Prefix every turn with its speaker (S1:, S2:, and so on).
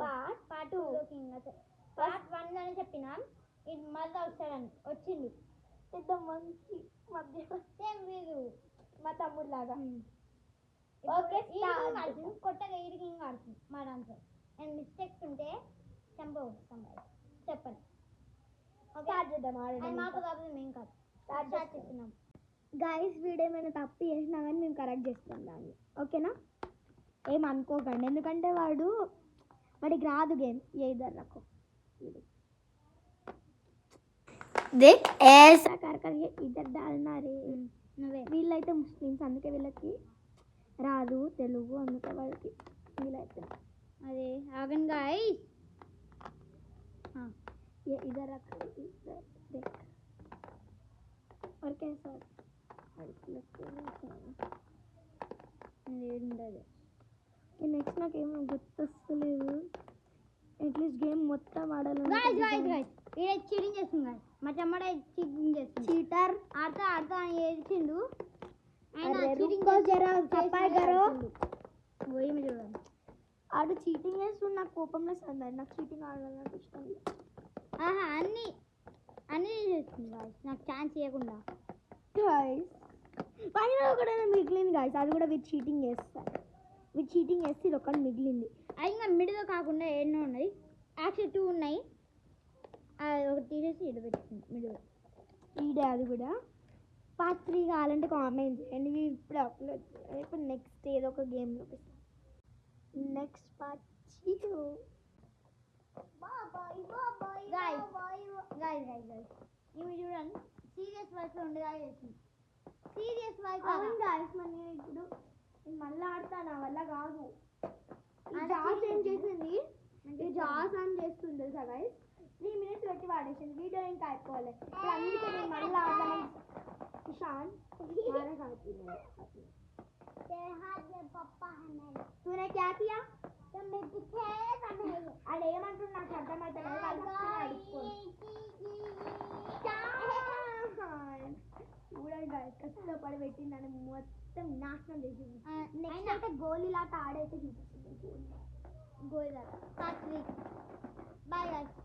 S1: Part 2 part 1 అని చెప్పినా ఇది మళ్ళీ వస్తాడని వచ్చిండు
S2: ఇద్దరు మంచి మధ్య
S1: సేమ్ వీరు
S2: మా తమ్ముడు లాగా.
S1: ఓకే కొత్తగా ఈడికి ఇంకా ఆడుతుంది మా దాంట్లో అండ్ మిస్టేక్స్ ఉంటే చంపేస్తాం చెప్పండి.
S2: స్టార్ట్ చేద్దాం ఆడడం.
S1: మాకు కాదు మేము కాదు స్టార్ట్ చేస్తున్నాం.
S2: గైస్ వీడియో ఏమైనా తప్పు చేసినా కానీ మేము కరెక్ట్ చేస్తాం దాన్ని, ఓకేనా? ఏమనుకోకండి, ఎందుకంటే వాడికి రాదు గేమ్. ఏ ఇద్దరు రకో देख ऐसा कर कर ये इधर डालना रे. వీళ్ళైతే ముస్లిమ్స్, అందుకే వీళ్ళకి రాదు తెలుగు, అందుకే వాళ్ళకి వీళ్ళైతే
S1: అదే ఆగండి గాయ్స్.
S2: ये इधर रख इधर देख और कैसा నెక్స్ట్ నాకేమో గుర్తొస్తలేదు. అట్లీస్ట్ గేమ్ మొత్తం ఆడాలి.
S1: చీటింగ్ చేస్తుంది గాయస్, మా తమ్ముడే చీటింగ్ చేస్తుంది.
S2: చీటర్
S1: ఆడతా ఆడతా అని ఏడ్చిండు.
S2: ఆడు చీటింగ్ చేస్తుండు, నాకు కోపంలో సందాడు. నాకు చీటింగ్ ఆడాలి నాకు ఇష్టం లేదు.
S1: అన్నీ అన్నీ చేస్తుంది గాయస్, నాకు ఛాన్స్ ఇవ్వకుండా.
S2: గాయస్ పైన ఒకటైనా మిగిలింది గాయస్, అది కూడా విత్ చీటింగ్ చేస్తారు. విత్ చీటింగ్ చేస్తే ఇది ఒకటి మిగిలింది.
S1: అది ఇంకా మిడిల్ కాకుండా ఎన్నో ఉన్నాయి, యాక్చువల్లీ 2 ఉన్నాయి. ఒకటి తీసేసి ఇది పెట్టింది మిడిల్.
S2: ఈడే అది కూడా. పార్ట్ 3 కావాలంటే కామెంట్ చేయండి, ఇప్పుడు అప్లోడ్ చేయాలి. ఇప్పుడు నెక్స్ట్ ఏదో ఒక గేమ్లో నెక్స్ట్ పార్ట్
S1: ఇవి చూడండి, సీరియస్ వర్క్ ఉండేదా చేసింది. సీరియస్ వర్క్
S2: అవును గాయస్, మరి నేను ఇప్పుడు మళ్ళీ ఆడతా, నా వల్ల కాదు. జాస్ ఏం చేసింది, జాస్ అని చేస్తుంది తెలుసా గైస్. 3 minutes పెట్టి వాడేసింది, వీడియో ఇంకా అయిపోవాలి. ఇప్పుడు అందుకే నేను మళ్ళీ ఆడతాను. ईशान हमारा साथी है,
S1: तेरे हाथ में पप्पा है मेरे.
S2: तूने क्या किया?
S1: तुम मेरे पीछे है.
S2: अरे ఏమంటున్నా నాకు అర్థమైతే లేదు. చూడండి గైస్, కష్టపడి పెట్టిందని మొత్తం నాశనం చేసింది. నెక్స్ట్ అయితే గోళీలాట ఆడైతే చూపిస్తుంది.
S1: గోళీలాట పార్ట్ 3. Bye guys.